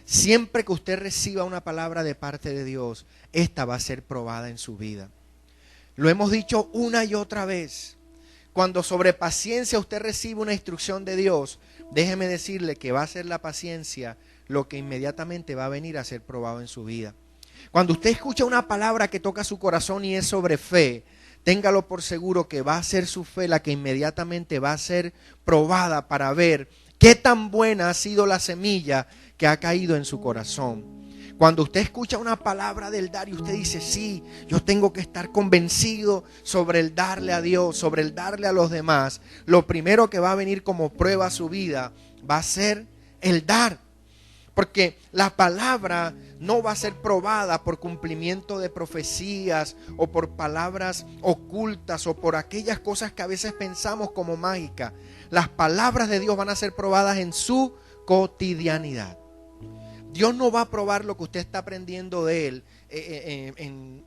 Siempre que usted reciba una palabra de parte de Dios, esta va a ser probada en su vida. Lo hemos dicho una y otra vez. Cuando sobre paciencia usted recibe una instrucción de Dios, déjeme decirle que va a ser la paciencia lo que inmediatamente va a venir a ser probado en su vida. Cuando usted escucha una palabra que toca su corazón y es sobre fe, téngalo por seguro que va a ser su fe la que inmediatamente va a ser probada para ver qué tan buena ha sido la semilla que ha caído en su corazón. Cuando usted escucha una palabra del dar y usted dice, sí, yo tengo que estar convencido sobre el darle a Dios, sobre el darle a los demás, lo primero que va a venir como prueba a su vida va a ser el dar. Porque la palabra no va a ser probada por cumplimiento de profecías o por palabras ocultas o por aquellas cosas que a veces pensamos como mágicas. Las palabras de Dios van a ser probadas en su cotidianidad. Dios no va a probar lo que usted está aprendiendo de Él,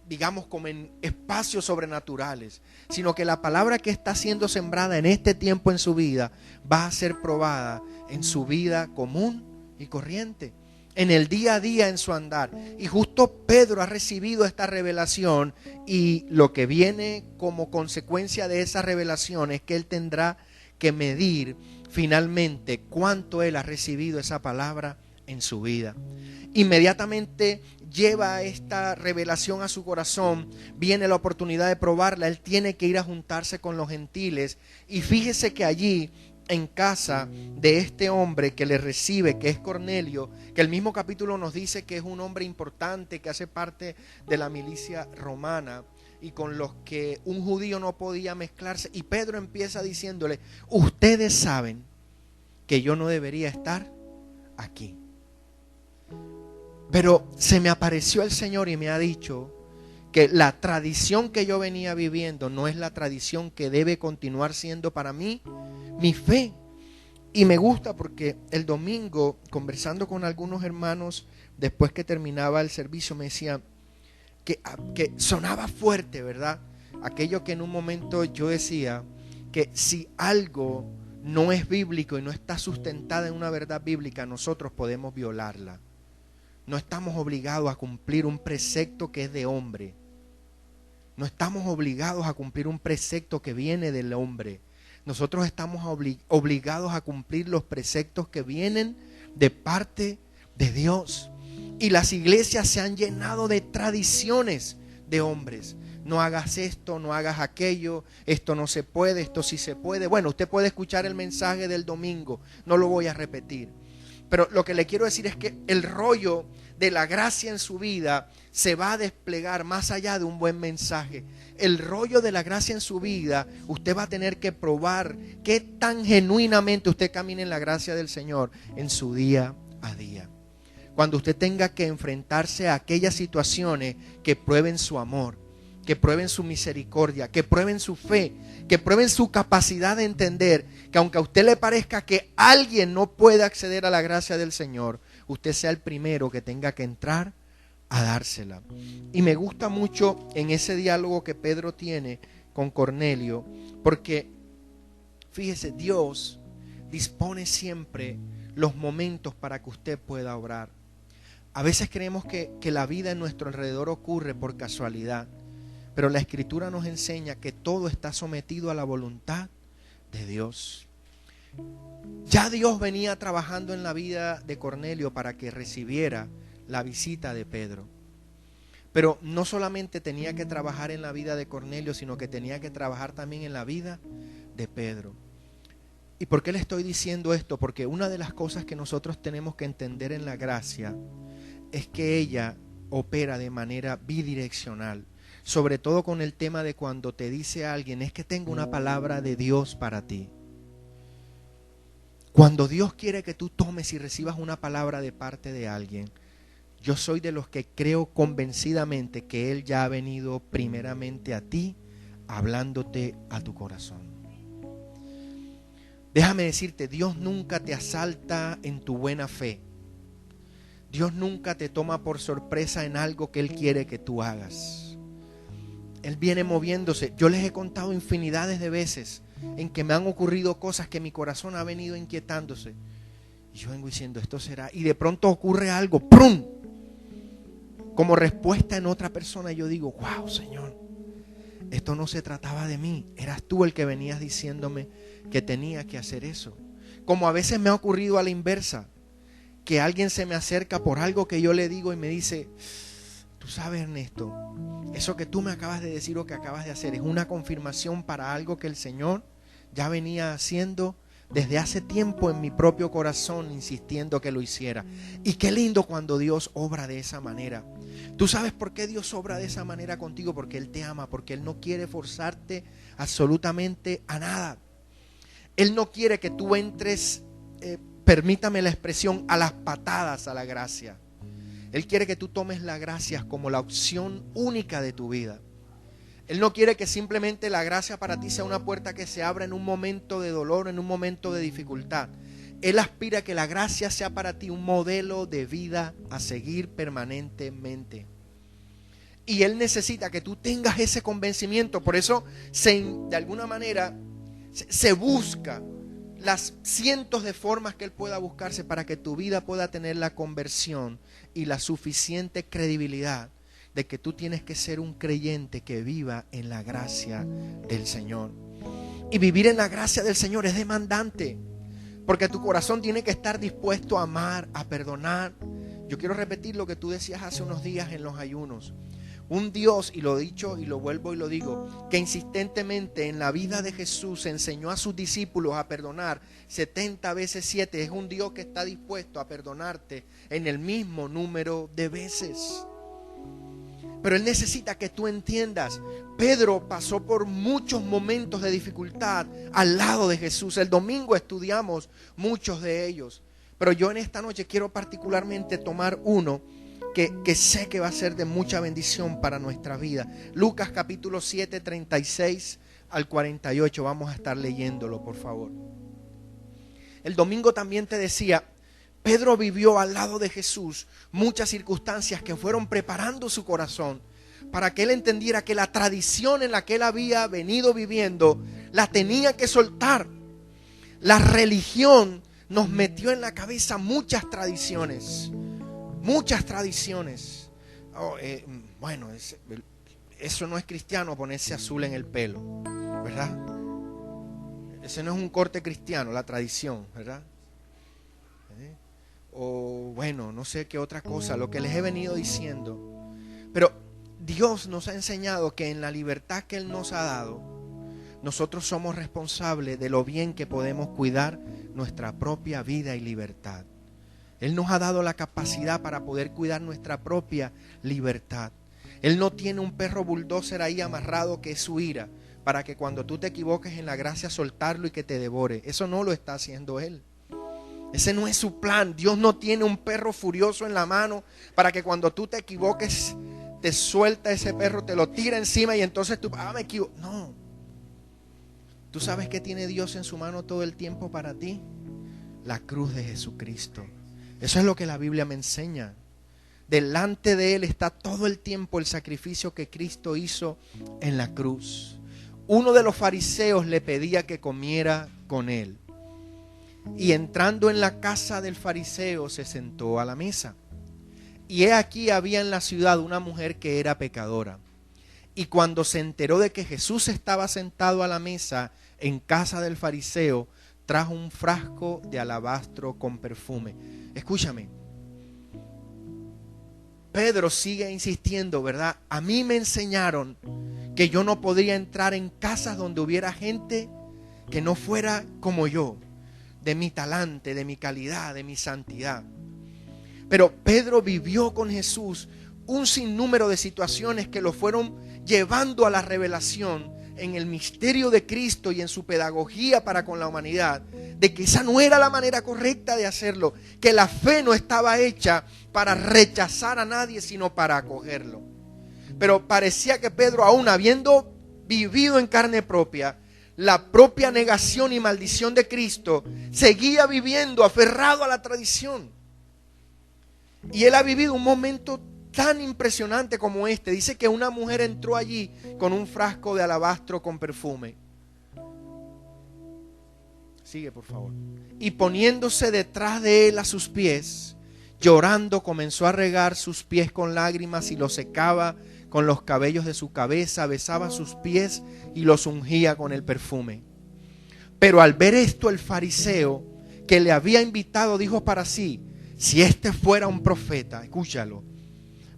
digamos como en espacios sobrenaturales, sino que la palabra que está siendo sembrada en este tiempo en su vida va a ser probada en su vida común y corriente, en el día a día en su andar. Y justo Pedro ha recibido esta revelación, y lo que viene como consecuencia de esa revelación es que él tendrá que medir finalmente cuánto él ha recibido esa palabra en su vida. Inmediatamente lleva esta revelación a su corazón, viene la oportunidad de probarla. Él tiene que ir a juntarse con los gentiles, y fíjese que allí en casa de este hombre que le recibe, que es Cornelio, que el mismo capítulo nos dice que es un hombre importante, que hace parte de la milicia romana y con los que un judío no podía mezclarse. Y Pedro empieza diciéndole, ustedes saben que yo no debería estar aquí, pero se me apareció el Señor y me ha dicho que la tradición que yo venía viviendo no es la tradición que debe continuar siendo para mí mi fe. Y me gusta porque el domingo, conversando con algunos hermanos después que terminaba el servicio, me decían que sonaba fuerte, ¿verdad? Aquello que en un momento yo decía, que si algo no es bíblico y no está sustentada en una verdad bíblica, nosotros podemos violarla. No estamos obligados a cumplir un precepto que es de hombre. No estamos obligados a cumplir un precepto que viene del hombre. Nosotros estamos obligados a cumplir los preceptos que vienen de parte de Dios. Y las iglesias se han llenado de tradiciones de hombres. No hagas esto, no hagas aquello, esto no se puede, esto sí se puede. Bueno, usted puede escuchar el mensaje del domingo, no lo voy a repetir. Pero lo que le quiero decir es que el rollo de la gracia en su vida se va a desplegar más allá de un buen mensaje. El rollo de la gracia en su vida, usted va a tener que probar qué tan genuinamente usted camina en la gracia del Señor en su día a día. Cuando usted tenga que enfrentarse a aquellas situaciones que prueben su amor, que prueben su misericordia, que prueben su fe, que prueben su capacidad de entender que aunque a usted le parezca que alguien no puede acceder a la gracia del Señor, usted sea el primero que tenga que entrar a dársela. Y me gusta mucho en ese diálogo que Pedro tiene con Cornelio, porque fíjese, Dios dispone siempre los momentos para que usted pueda obrar. A veces creemos que la vida en nuestro alrededor ocurre por casualidad, pero la Escritura nos enseña que todo está sometido a la voluntad de Dios. Ya Dios venía trabajando en la vida de Cornelio para que recibiera la visita de Pedro. Pero no solamente tenía que trabajar en la vida de Cornelio, sino que tenía que trabajar también en la vida de Pedro. ¿Y por qué le estoy diciendo esto? Porque una de las cosas que nosotros tenemos que entender en la gracia es que ella opera de manera bidireccional. Sobre todo con el tema de cuando te dice alguien, es que tengo una palabra de Dios para ti. Cuando Dios quiere que tú tomes y recibas una palabra de parte de alguien, yo soy de los que creo convencidamente que Él ya ha venido primeramente a ti, hablándote a tu corazón. Déjame decirte, Dios nunca te asalta en tu buena fe. Dios nunca te toma por sorpresa en algo que Él quiere que tú hagas. Él viene moviéndose. Yo les he contado infinidades de veces en que me han ocurrido cosas que mi corazón ha venido inquietándose. Y yo vengo diciendo, esto será. Y de pronto ocurre algo, ¡prum! Como respuesta en otra persona. Y yo digo, wow, Señor, esto no se trataba de mí, eras tú el que venías diciéndome que tenía que hacer eso. Como a veces me ha ocurrido a la inversa, que alguien se me acerca por algo que yo le digo y me dice, tú sabes, Ernesto, eso que tú me acabas de decir o que acabas de hacer es una confirmación para algo que el Señor ya venía haciendo desde hace tiempo en mi propio corazón, insistiendo que lo hiciera. Y qué lindo cuando Dios obra de esa manera. ¿Tú sabes por qué Dios obra de esa manera contigo? Porque Él te ama, porque Él no quiere forzarte absolutamente a nada. Él no quiere que tú entres, permítame la expresión, a las patadas a la gracia. Él quiere que tú tomes la gracia como la opción única de tu vida. Él no quiere que simplemente la gracia para ti sea una puerta que se abra en un momento de dolor, en un momento de dificultad. Él aspira a que la gracia sea para ti un modelo de vida a seguir permanentemente. Y Él necesita que tú tengas ese convencimiento. Por eso, de alguna manera, se busca las cientos de formas que Él pueda buscarse para que tu vida pueda tener la conversión y la suficiente credibilidad de que tú tienes que ser un creyente que viva en la gracia del Señor. Y vivir en la gracia del Señor es demandante, porque tu corazón tiene que estar dispuesto a amar, a perdonar. Yo quiero repetir lo que tú decías hace unos días en los ayunos. Un Dios, y lo he dicho y lo vuelvo y lo digo, que insistentemente en la vida de Jesús enseñó a sus discípulos a perdonar 70 veces 7. Es un Dios que está dispuesto a perdonarte en el mismo número de veces. Pero Él necesita que tú entiendas. Pedro pasó por muchos momentos de dificultad al lado de Jesús. El domingo estudiamos muchos de ellos. Pero yo en esta noche quiero particularmente tomar uno que sé que va a ser de mucha bendición para nuestra vida. Lucas capítulo 7, 36 al 48. Vamos a estar leyéndolo, por favor. El domingo también te decía, Pedro vivió al lado de Jesús muchas circunstancias que fueron preparando su corazón para que él entendiera que la tradición en la que él había venido viviendo la tenía que soltar. La religión nos metió en la cabeza muchas tradiciones. Bueno, eso no es cristiano, ponerse azul en el pelo, ¿verdad? Ese no es un corte cristiano, la tradición, ¿verdad? O bueno, no sé qué otra cosa, lo que les he venido diciendo. Pero Dios nos ha enseñado que en la libertad que Él nos ha dado, nosotros somos responsables de lo bien que podemos cuidar nuestra propia vida y libertad. Él nos ha dado la capacidad para poder cuidar nuestra propia libertad. Él no tiene un perro bulldozer ahí amarrado que es su ira, para que cuando tú te equivoques en la gracia soltarlo y que te devore. Eso no lo está haciendo Él. Ese no es su plan. Dios no tiene un perro furioso en la mano para que cuando tú te equivoques te suelta ese perro, te lo tira encima y entonces tú, me equivoco. No. ¿Tú sabes qué tiene Dios en su mano todo el tiempo para ti? La cruz de Jesucristo. Eso es lo que la Biblia me enseña. Delante de Él está todo el tiempo el sacrificio que Cristo hizo en la cruz. Uno de los fariseos le pedía que comiera con Él. Y entrando en la casa del fariseo se sentó a la mesa. Y he aquí había en la ciudad una mujer que era pecadora. Y cuando se enteró de que Jesús estaba sentado a la mesa en casa del fariseo, trajo un frasco de alabastro con perfume. Escúchame. Pedro sigue insistiendo, ¿verdad? A mí me enseñaron que yo no podría entrar en casas donde hubiera gente que no fuera como yo, de mi talante, de mi calidad, de mi santidad. Pero Pedro vivió con Jesús un sinnúmero de situaciones que lo fueron llevando a la revelación en el misterio de Cristo y en su pedagogía para con la humanidad, de que esa no era la manera correcta de hacerlo, que la fe no estaba hecha para rechazar a nadie, sino para acogerlo. Pero parecía que Pedro, aún habiendo vivido en carne propia la propia negación y maldición de Cristo, seguía viviendo aferrado a la tradición. Y él ha vivido un momento tan impresionante como este. Dice que una mujer entró allí con un frasco de alabastro con perfume. Sigue, por favor. Y poniéndose detrás de él a sus pies, llorando, comenzó a regar sus pies con lágrimas y los secaba con los cabellos de su cabeza, besaba sus pies y los ungía con el perfume. Pero al ver esto, el fariseo que le había invitado dijo para sí: si este fuera un profeta, escúchalo,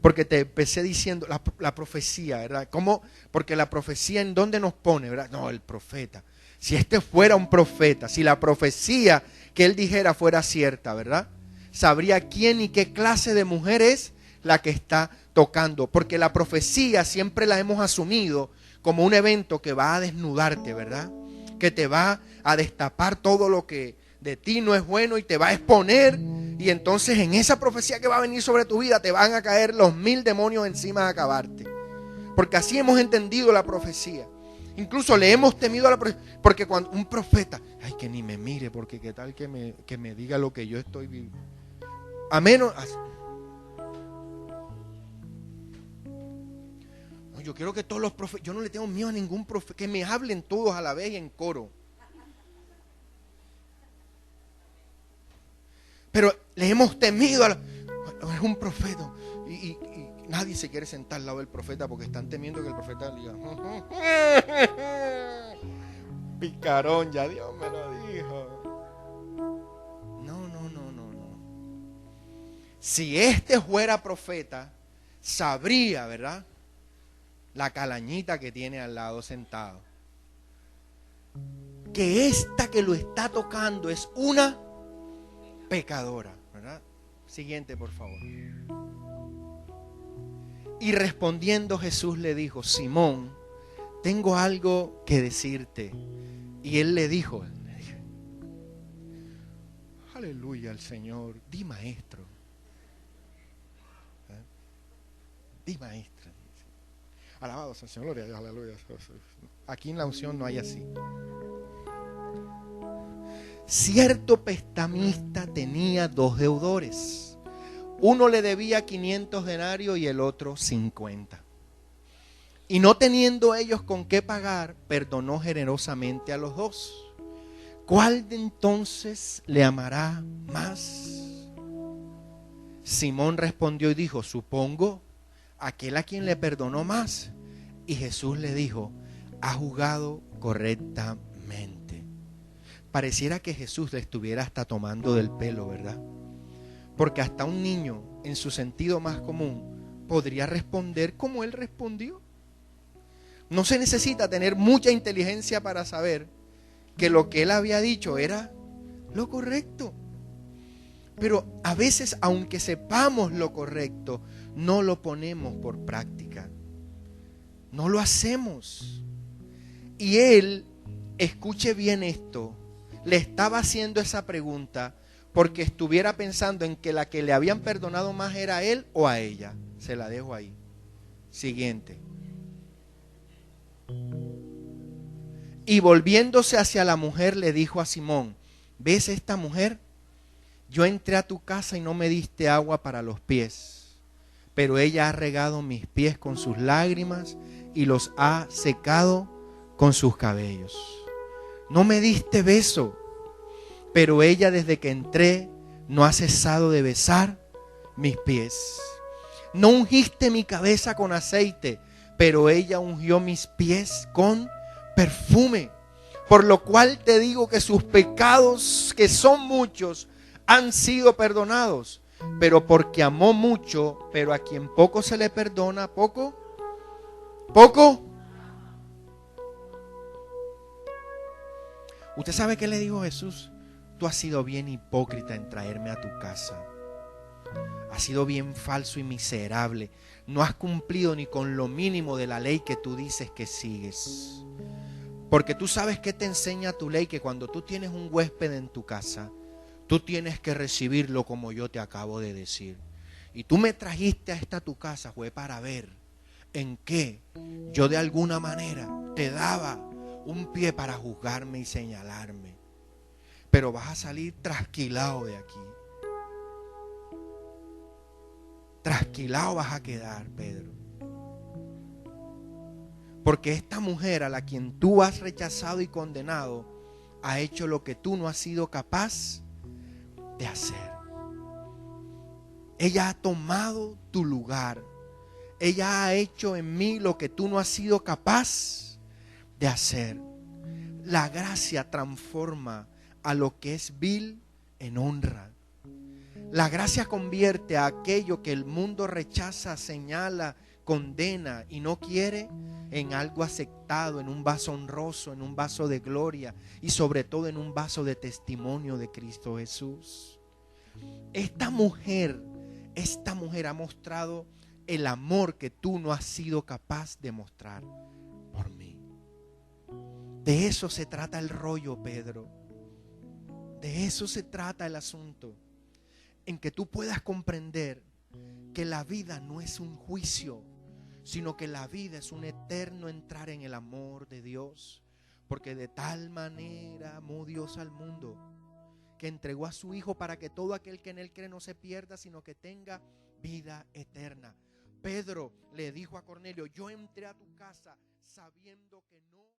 porque te empecé diciendo la profecía, ¿verdad? ¿Cómo? Porque la profecía, ¿en dónde nos pone, verdad? No, el profeta. Si este fuera un profeta, si la profecía que él dijera fuera cierta, ¿verdad? Sabría quién y qué clase de mujer es la que está tocando. Porque la profecía siempre la hemos asumido como un evento que va a desnudarte, ¿verdad? Que te va a destapar todo lo que de ti no es bueno y te va a exponer. Y entonces en esa profecía que va a venir sobre tu vida te van a caer los 1000 demonios encima a acabarte. Porque así hemos entendido la profecía. Incluso le hemos temido a la profecía. Porque cuando un profeta, ay, que ni me mire, porque qué tal que me diga lo que yo estoy viviendo. A menos... Yo quiero que todos los profetas, yo no le tengo miedo a ningún profeta, que me hablen todos a la vez y en coro. Pero le hemos temido es un profeta y nadie se quiere sentar al lado del profeta porque están temiendo que el profeta diga picarón, ya Dios me lo dijo. No. Si este fuera profeta, sabría, ¿verdad?, la calañita que tiene al lado sentado, que esta que lo está tocando es una pecadora, ¿verdad? Siguiente, por favor. Y respondiendo Jesús le dijo: Simón, tengo algo que decirte. Y él le dijo, aleluya al Señor, di maestro. Di maestro. Alabado sea el Señor, gloria a Dios, aleluya. Aquí en la unción no hay así. Cierto prestamista tenía 2 deudores. Uno le debía 500 denarios y el otro 50. Y no teniendo ellos con qué pagar, perdonó generosamente a los 2. ¿Cuál de entonces le amará más? Simón respondió y dijo: supongo aquel a quien le perdonó más. Y Jesús le dijo: ha juzgado correctamente. Pareciera que Jesús le estuviera hasta tomando del pelo, ¿verdad? Porque hasta un niño, en su sentido más común, podría responder como él respondió. No se necesita tener mucha inteligencia para saber que lo que él había dicho era lo correcto. Pero a veces, aunque sepamos lo correcto, no lo ponemos por práctica. No lo hacemos. Y él, escuche bien esto, le estaba haciendo esa pregunta porque estuviera pensando en que la que le habían perdonado más era a él o a ella. Se la dejo ahí. Siguiente. Y volviéndose hacia la mujer le dijo a Simón: ¿ves esta mujer? Yo entré a tu casa y no me diste agua para los pies, pero ella ha regado mis pies con sus lágrimas y los ha secado con sus cabellos. No me diste beso, pero ella desde que entré no ha cesado de besar mis pies. No ungiste mi cabeza con aceite, pero ella ungió mis pies con perfume. Por lo cual te digo que sus pecados, que son muchos, han sido perdonados. Pero porque amó mucho, pero a quien poco se le perdona, poco. ¿Usted sabe qué le dijo Jesús? Tú has sido bien hipócrita en traerme a tu casa. Has sido bien falso y miserable. No has cumplido ni con lo mínimo de la ley que tú dices que sigues. Porque tú sabes que te enseña tu ley, que cuando tú tienes un huésped en tu casa, tú tienes que recibirlo como yo te acabo de decir. Y tú me trajiste a esta tu casa, fue para ver en qué yo de alguna manera te daba un pie para juzgarme y señalarme. Pero vas a salir trasquilado de aquí. Trasquilado vas a quedar, Pedro. Porque esta mujer a la quien tú has rechazado y condenado ha hecho lo que tú no has sido capaz de hacer. Ella ha tomado tu lugar. Ella ha hecho en mí lo que tú no has sido capaz de hacer. La gracia transforma a lo que es vil en honra. La gracia convierte a aquello que el mundo rechaza, señala, condena y no quiere en algo aceptado, en un vaso honroso, en un vaso de gloria y sobre todo en un vaso de testimonio de Cristo Jesús. Esta mujer ha mostrado el amor que tú no has sido capaz de mostrar por mí. De eso se trata el rollo, Pedro. De eso se trata el asunto. En que tú puedas comprender que la vida no es un juicio, sino que la vida es un eterno entrar en el amor de Dios. Porque de tal manera amó Dios al mundo, que entregó a su Hijo para que todo aquel que en Él cree no se pierda, sino que tenga vida eterna. Pedro le dijo a Cornelio: yo entré a tu casa sabiendo que no